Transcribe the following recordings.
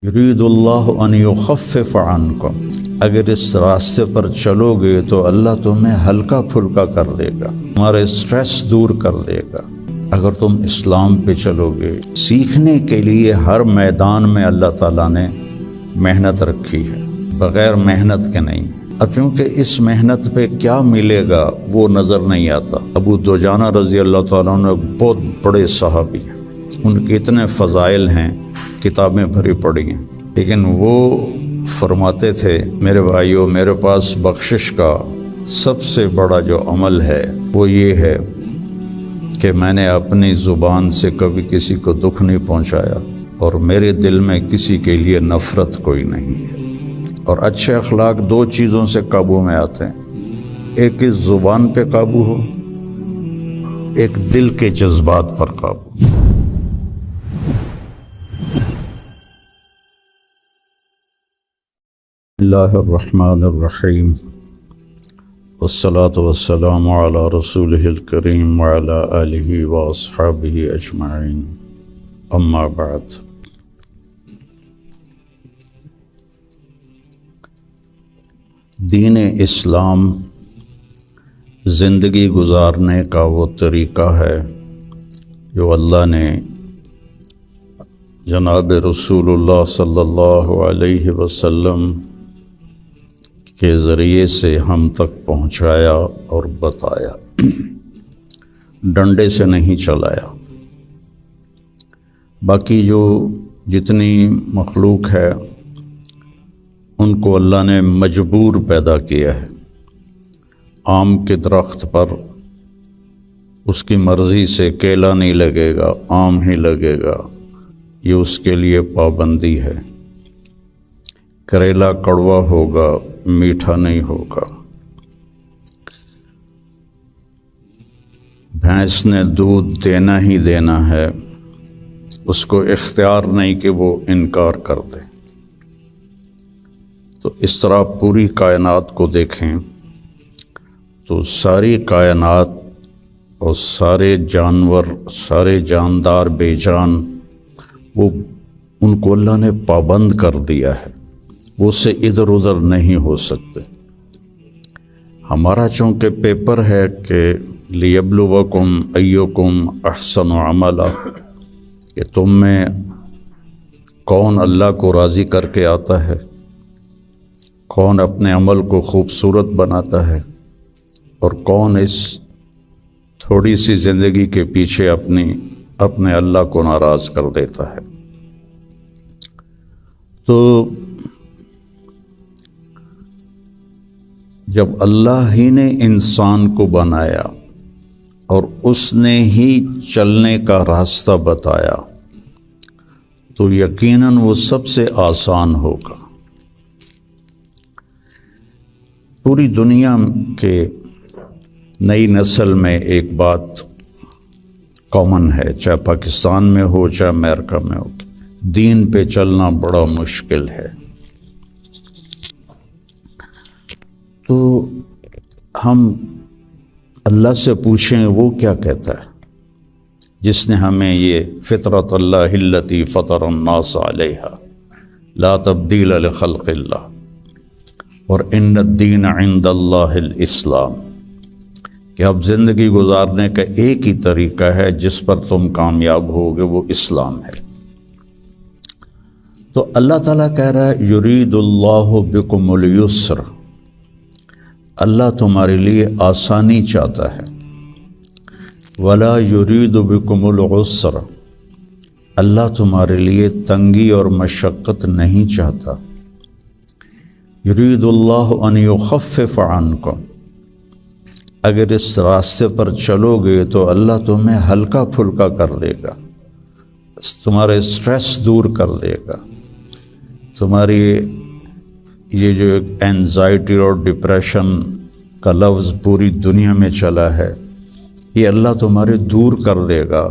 یرید اللہ ان یخفف عنکم، اگر اس راستے پر چلو گے تو اللہ تمہیں ہلکا پھلکا کر دے گا، تمہارے اسٹریس دور کر دے گا۔ اگر تم اسلام پہ چلو گے، سیکھنے کے لیے ہر میدان میں اللہ تعالیٰ نے محنت رکھی ہے، بغیر محنت کے نہیں۔ اب چونکہ اس محنت پہ کیا ملے گا وہ نظر نہیں آتا۔ ابو دجانہ رضی اللہ تعالیٰ عنہ بہت بڑے صحابی ہیں، ان کے اتنے فضائل ہیں، کتابیں بھری پڑی ہیں، لیکن وہ فرماتے تھے میرے بھائیوں، میرے پاس بخشش کا سب سے بڑا جو عمل ہے وہ یہ ہے کہ میں نے اپنی زبان سے کبھی کسی کو دکھ نہیں پہنچایا، اور میرے دل میں کسی کے لیے نفرت کوئی نہیں ہے۔ اور اچھے اخلاق دو چیزوں سے قابو میں آتے ہیں، ایک اس زبان پہ قابو ہو، ایک دل کے جذبات پر قابو۔ اللہ الرحمن الرحیم، والصلاة والسلام علی رسولہ الکریم وعلی آلہ واصحابہ اجمعین، اما بعد۔ دین اسلام زندگی گزارنے کا وہ طریقہ ہے جو اللہ نے جناب رسول اللہ صلی اللہ علیہ وسلم کے ذریعے سے ہم تک پہنچایا اور بتایا، ڈنڈے سے نہیں چلایا۔ باقی جو جتنی مخلوق ہے ان کو اللہ نے مجبور پیدا کیا ہے۔ آم کے درخت پر اس کی مرضی سے کیلا نہیں لگے گا، آم ہی لگے گا، یہ اس کے لیے پابندی ہے۔ کریلا کڑوا ہوگا، میٹھا نہیں ہوگا۔ بھینس نے دودھ دینا ہی دینا ہے، اس کو اختیار نہیں کہ وہ انکار کر دے۔ تو اس طرح پوری کائنات کو دیکھیں تو ساری کائنات اور سارے جانور، سارے جاندار بے جان، وہ ان کو اللہ نے پابند کر دیا ہے، وہ اس سے ادھر ادھر نہیں ہو سکتے۔ ہمارا چونکہ پیپر ہے کہ لیبلوکم ایکم احسن عملا، کہ تم میں کون اللہ کو راضی کر کے آتا ہے، کون اپنے عمل کو خوبصورت بناتا ہے، اور کون اس تھوڑی سی زندگی کے پیچھے اپنے اللہ کو ناراض کر دیتا ہے۔ تو جب اللہ ہی نے انسان کو بنایا اور اس نے ہی چلنے کا راستہ بتایا تو یقیناً وہ سب سے آسان ہوگا۔ پوری دنیا کے نئی نسل میں ایک بات کامن ہے، چاہے پاکستان میں ہو چاہے امریکہ میں ہو، دین پہ چلنا بڑا مشکل ہے۔ تو ہم اللہ سے پوچھیں وہ کیا کہتا ہے، جس نے ہمیں یہ فطرت اللہ التی فطر الناس علیہا لا تبدیل لخلق اللہ اور ان الدین عند اللہ الاسلام، کہ اب زندگی گزارنے کا ایک ہی طریقہ ہے جس پر تم کامیاب ہوگے، وہ اسلام ہے۔ تو اللہ تعالیٰ کہہ رہا ہے یرید اللہ بکم الیسر، اللہ تمہارے لیے آسانی چاہتا ہے، ولا یرید بکم العسر، اللہ تمہارے لیے تنگی اور مشقت نہیں چاہتا۔ یرید اللہ ان یخفف عنکم، اگر اس راستے پر چلو گے تو اللہ تمہیں ہلکا پھلکا کر دے گا، تمہارے اسٹریس دور کر دے گا، تمہاری یہ جو ایک اینزائٹی اور ڈپریشن کا لفظ پوری دنیا میں چلا ہے، یہ اللہ تمہارے دور کر دے گا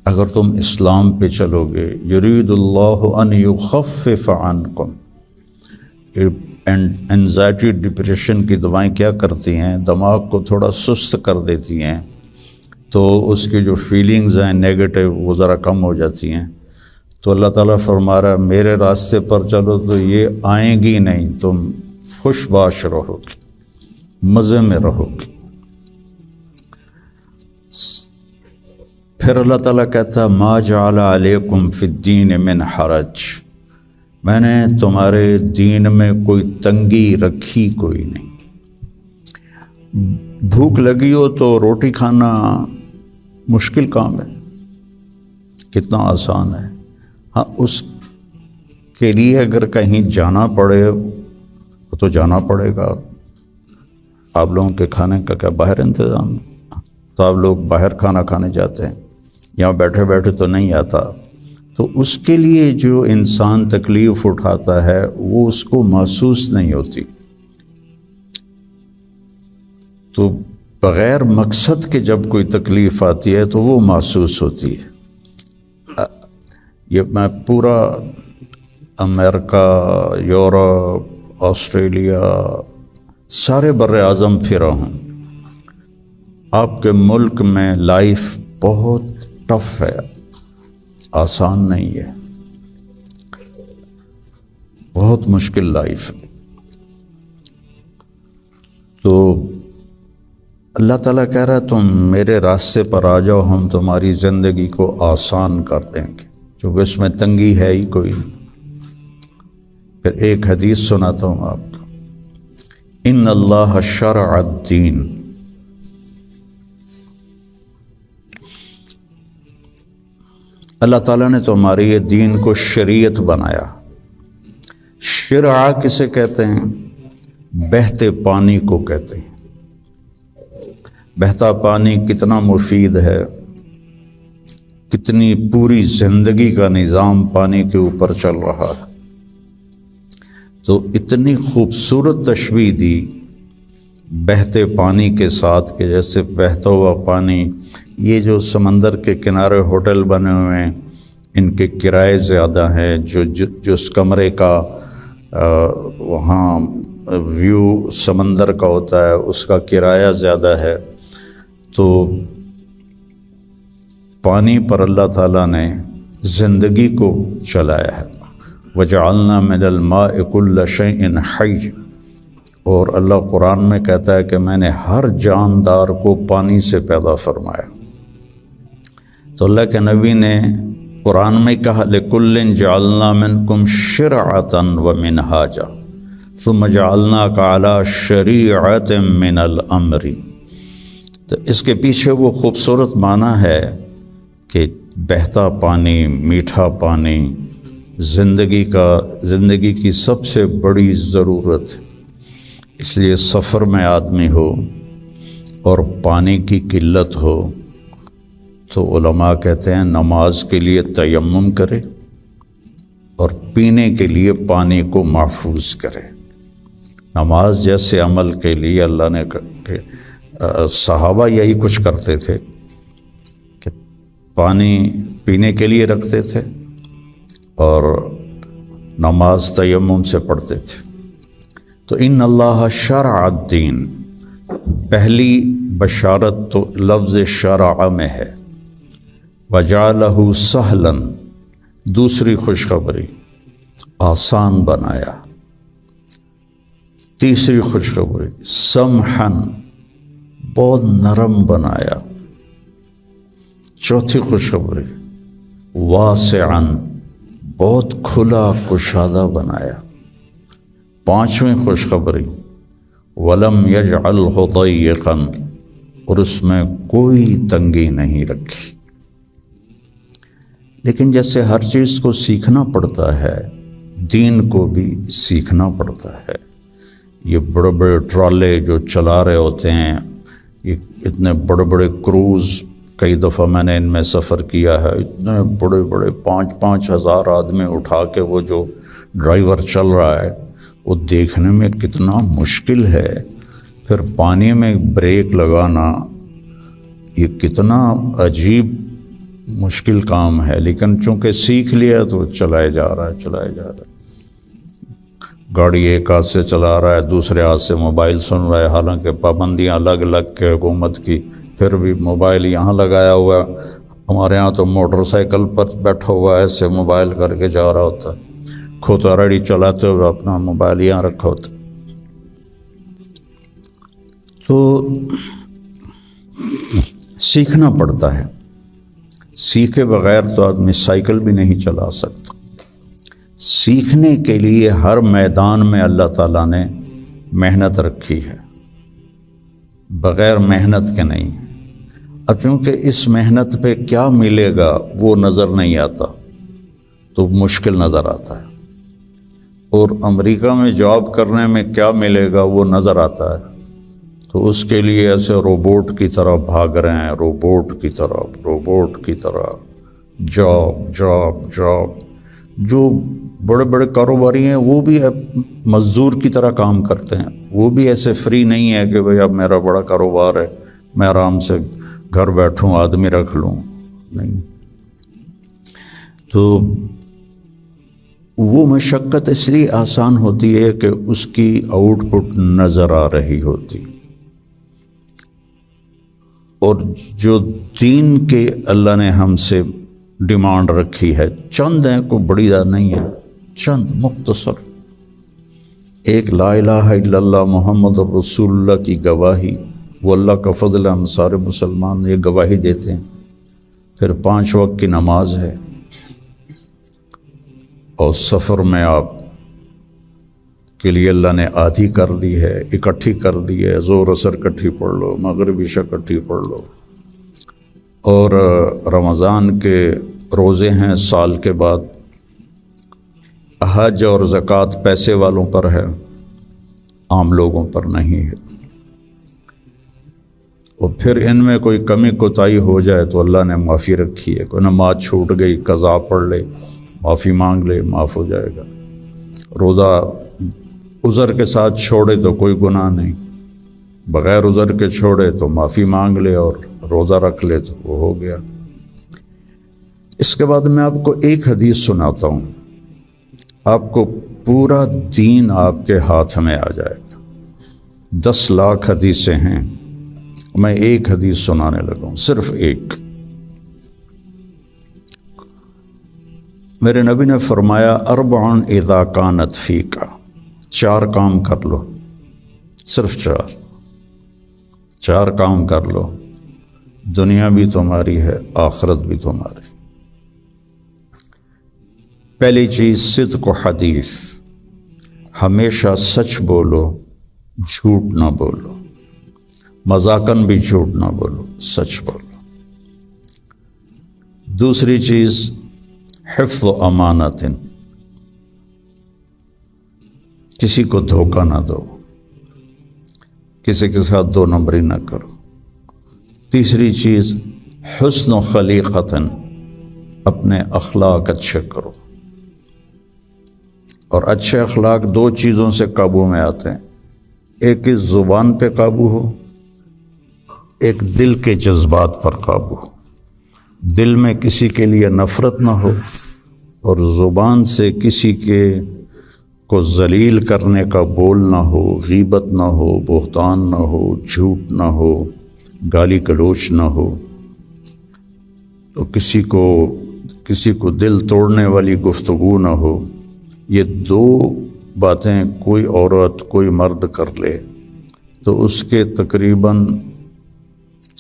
اگر تم اسلام پہ چلو گے۔ یرید اللہ ان یخفف عنکم، اینزائٹی ڈپریشن کی دوائیں کیا کرتی ہیں، دماغ کو تھوڑا سست کر دیتی ہیں، تو اس کی جو فیلنگز ہیں نیگیٹو وہ ذرا کم ہو جاتی ہیں، تو اللہ تعالیٰ فرما رہا ہے میرے راستے پر چلو تو یہ آئیں گی نہیں، تم خوش باش رہو گے، مزے میں رہو گے۔ پھر اللہ تعالیٰ کہتا ہے ما جعل علیکم فی الدین من حرج، میں نے تمہارے دین میں کوئی تنگی رکھی کوئی نہیں۔ بھوک لگی ہو تو روٹی کھانا مشکل کام ہے، کتنا آسان ہے۔ ہاں اس کے لیے اگر کہیں جانا پڑے تو جانا پڑے گا۔ آپ لوگوں کے کھانے کا کیا باہر انتظام ہے؟ تو آپ لوگ باہر کھانا کھانے جاتے ہیں، یہاں بیٹھے بیٹھے تو نہیں آتا۔ تو اس کے لیے جو انسان تکلیف اٹھاتا ہے وہ اس کو محسوس نہیں ہوتی، تو بغیر مقصد کے جب کوئی تکلیف آتی ہے تو وہ محسوس ہوتی ہے۔ یہ میں پورا امریکہ، یورپ، آسٹریلیا، سارے بر اعظم پھرا ہوں۔ آپ کے ملک میں لائف بہت ٹف ہے، آسان نہیں ہے، بہت مشکل لائف ہے۔ تو اللہ تعالیٰ کہہ رہا ہے تم میرے راستے پر آ جاؤ، ہم تمہاری زندگی کو آسان کر دیں گے، کیونکہ اس میں تنگی ہے ہی کوئی نہیں۔ پھر ایک حدیث سناتا ہوں آپ کو، ان اللہ شرع الدین، اللہ تعالیٰ نے تمہارے یہ دین کو شریعت بنایا۔ شرع کسے کہتے ہیں؟ بہتے پانی کو کہتے ہیں۔ بہتا پانی کتنا مفید ہے، کتنی پوری زندگی کا نظام پانی کے اوپر چل رہا ہے۔ تو اتنی خوبصورت تشبیہ دی بہتے پانی کے ساتھ کہ جیسے بہتا ہوا پانی، یہ جو سمندر کے کنارے ہوٹل بنے ہوئے ہیں ان کے کرائے زیادہ ہیں، جو اس کمرے کا وہاں ویو سمندر کا ہوتا ہے اس کا کرایہ زیادہ ہے۔ تو پانی پر اللہ تعالیٰ نے زندگی کو چلایا ہے۔ وَجَعَلْنَا مِنَ الْمَاءِ كُلَّ شَيْءٍ حَيٍّ، اور اللہ قرآن میں کہتا ہے کہ میں نے ہر جاندار کو پانی سے پیدا فرمایا۔ تو اللہ کے نبی نے قرآن میں کہا لِكُلٍّ جَعَلْنَا مِنْكُمْ شِرْعَةً وَمِنْهَاجًا ثُمَّ جَعَلْنَاكَ عَلَى شَرِيعَةٍ مِنَ الْأَمْرِ۔ تو اس کے پیچھے وہ خوبصورت معنی ہے کہ بہتا پانی، میٹھا پانی زندگی کی سب سے بڑی ضرورت ہے۔ اس لیے سفر میں آدمی ہو اور پانی کی قلت ہو تو علماء کہتے ہیں نماز کے لیے تیمم کرے اور پینے کے لیے پانی کو محفوظ کرے۔ نماز جیسے عمل کے لیے اللہ نے صحابہ یہی کچھ کرتے تھے کہ پانی پینے کے لیے رکھتے تھے اور نماز تیمم سے پڑھتے تھے۔ تو ان اللہ شرع الدین، پہلی بشارت تو لفظ شرع میں ہے، وجعلہ سہلا، دوسری خوشخبری آسان بنایا، تیسری خوشخبری سمحن، بہت نرم بنایا، چوتھی خوشخبری واسعاً، بہت کھلا کشادہ بنایا، پانچویں خوشخبری ولم یجعلہ ضیقاً، اور اس میں کوئی تنگی نہیں رکھی۔ لیکن جیسے ہر چیز کو سیکھنا پڑتا ہے، دین کو بھی سیکھنا پڑتا ہے۔ یہ بڑے بڑے ٹرالے جو چلا رہے ہوتے ہیں، یہ اتنے بڑے بڑے کروز، کئی دفعہ میں نے ان میں سفر کیا ہے، اتنے بڑے بڑے 5-5 ہزار آدمی اٹھا کے وہ جو ڈرائیور چل رہا ہے وہ دیکھنے میں کتنا مشکل ہے۔ پھر پانی میں بریک لگانا یہ کتنا عجیب مشکل کام ہے، لیکن چونکہ سیکھ لیا تو چلائے جا رہا ہے۔ گاڑی ایک ہاتھ سے چلا رہا ہے، دوسرے ہاتھ سے موبائل سن رہا ہے، حالانکہ پابندیاں الگ الگ کے حکومت کی، پھر بھی موبائل یہاں لگایا ہوا ہے، ہمارے ہاں تو موٹر سائیکل پر بیٹھا ہوا ایسے موبائل کر کے جا رہا ہوتا ہے، کھوتا ریڈی چلاتے ہوئے اپنا موبائل یہاں رکھا ہوتا ہے۔ تو سیکھنا پڑتا ہے، سیکھے بغیر تو آدمی سائیکل بھی نہیں چلا سکتا۔ سیکھنے کے لیے ہر میدان میں اللہ تعالیٰ نے محنت رکھی ہے، بغیر محنت کے نہیں۔ اب چونکہ اس محنت پہ کیا ملے گا وہ نظر نہیں آتا تو مشکل نظر آتا ہے، اور امریکہ میں جاب کرنے میں کیا ملے گا وہ نظر آتا ہے، تو اس کے لیے ایسے روبوٹ کی طرح بھاگ رہے ہیں، روبوٹ کی طرح جاب جاب جاب۔ جو بڑے بڑے کاروباری ہیں وہ بھی اب مزدور کی طرح کام کرتے ہیں، وہ بھی ایسے فری نہیں ہے کہ بھئی اب میرا بڑا کاروبار ہے میں آرام سے گھر بیٹھوں آدمی رکھ لوں، نہیں۔ تو وہ مشقت اس لیے آسان ہوتی ہے کہ اس کی آؤٹ پٹ نظر آ رہی ہوتی، اور جو دین کے اللہ نے ہم سے ڈیمانڈ رکھی ہے چند ہیں، کوئی بڑی زیادہ نہیں ہے، چند مختصر، ایک لا الہ الا اللہ محمد رسول اللہ کی گواہی، وہ اللہ کا فضل ہے، ہم سارے مسلمان یہ گواہی دیتے ہیں۔ پھر 5 وقت کی نماز ہے، اور سفر میں آپ کے لیے اللہ نے آدھی کر دی ہے، اکٹھی کر دی ہے، ظہر عصر اکٹھی پڑھ لو، مغرب عشاء اکٹھی پڑھ لو۔ اور رمضان کے روزے ہیں سال کے بعد، حج اور زکوٰۃ پیسے والوں پر ہے، عام لوگوں پر نہیں ہے۔ اور پھر ان میں کوئی کمی کوتاہی ہو جائے تو اللہ نے معافی رکھی ہے، کوئی نماز چھوٹ گئی قضا پڑھ لے، معافی مانگ لے، معاف ہو جائے گا۔ روزہ عذر کے ساتھ چھوڑے تو کوئی گناہ نہیں، بغیر عذر کے چھوڑے تو معافی مانگ لے اور روزہ رکھ لے تو وہ ہو گیا۔ اس کے بعد میں آپ کو ایک حدیث سناتا ہوں، آپ کو پورا دین آپ کے ہاتھ میں آ جائے گا۔ 10 لاکھ حدیثیں ہیں، میں ایک حدیث سنانے لگا ہوں، صرف ایک۔ میرے نبی نے فرمایا 4 اذا کانت فیک، 4 کام کر لو، صرف 4 کام کر لو، دنیا بھی تمہاری ہے آخرت بھی تمہاری۔ پہلی چیز صدق و حدیث، ہمیشہ سچ بولو، جھوٹ نہ بولو، مذاقاً بھی جھوٹ نہ بولو، سچ بولو۔ دوسری چیز حفظ و امانت، کسی کو دھوکہ نہ دو، کسی کے ساتھ 2 نمبری نہ کرو۔ تیسری چیز حسن و خلیقت، اپنے اخلاق اچھے کرو، اور اچھے اخلاق 2 چیزوں سے قابو میں آتے ہیں، ایک اس زبان پہ قابو ہو، ایک دل کے جذبات پر قابو ہو، دل میں کسی کے لیے نفرت نہ ہو، اور زبان سے کسی کے کو ذلیل کرنے کا بول نہ ہو، غیبت نہ ہو، بہتان نہ ہو، جھوٹ نہ ہو، گالی گلوچ نہ ہو، تو کسی کو دل توڑنے والی گفتگو نہ ہو۔ یہ 2 باتیں کوئی عورت کوئی مرد کر لے تو اس کے تقریباً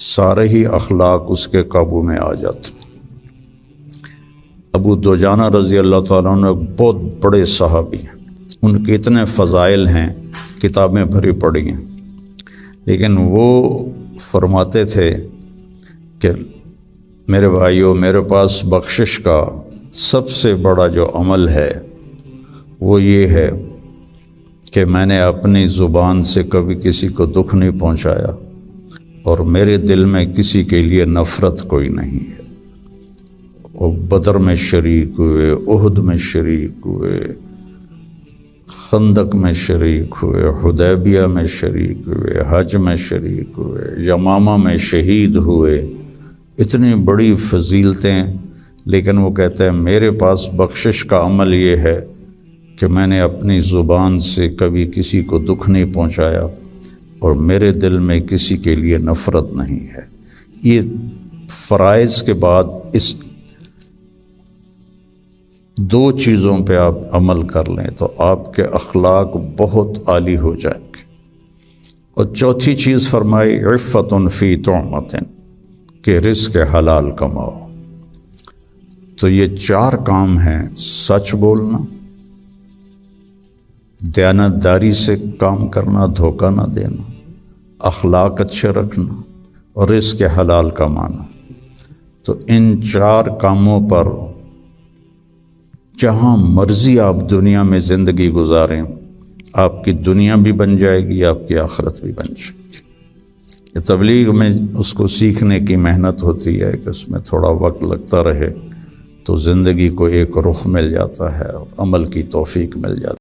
سارے ہی اخلاق اس کے قابو میں آ جاتے۔ ابو دجانہ رضی اللہ تعالیٰ عنہ بہت بڑے صحابی ہیں، ان کے اتنے فضائل ہیں، کتابیں بھری پڑی ہیں، لیکن وہ فرماتے تھے کہ میرے بھائیوں، میرے پاس بخشش کا سب سے بڑا جو عمل ہے وہ یہ ہے کہ میں نے اپنی زبان سے کبھی کسی کو دکھ نہیں پہنچایا، اور میرے دل میں کسی کے لیے نفرت کوئی نہیں ہے۔ وہ بدر میں شریک ہوئے، احد میں شریک ہوئے، خندق میں شریک ہوئے، حدیبیہ میں شریک ہوئے، حج میں شریک ہوئے، یمامہ میں شہید ہوئے، اتنی بڑی فضیلتیں، لیکن وہ کہتے ہیں میرے پاس بخشش کا عمل یہ ہے کہ میں نے اپنی زبان سے کبھی کسی کو دکھ نہیں پہنچایا، اور میرے دل میں کسی کے لیے نفرت نہیں ہے۔ یہ فرائض کے بعد اس دو چیزوں پہ آپ عمل کر لیں تو آپ کے اخلاق بہت عالی ہو جائیں گے۔ اور چوتھی چیز فرمائی عفت فی طعمۃ، کہ رزق حلال کماؤ۔ تو یہ چار کام ہیں: سچ بولنا، دیانتداری سے کام کرنا، دھوکہ نہ دینا، اخلاق اچھے رکھنا، اور رزق حلال کمانا۔ تو ان چار کاموں پر جہاں مرضی آپ دنیا میں زندگی گزاریں، آپ کی دنیا بھی بن جائے گی، آپ کی آخرت بھی بن جائے گی۔ یہ تبلیغ میں اس کو سیکھنے کی محنت ہوتی ہے کہ اس میں تھوڑا وقت لگتا رہے تو زندگی کو ایک رخ مل جاتا ہے اور عمل کی توفیق مل جاتی ہے۔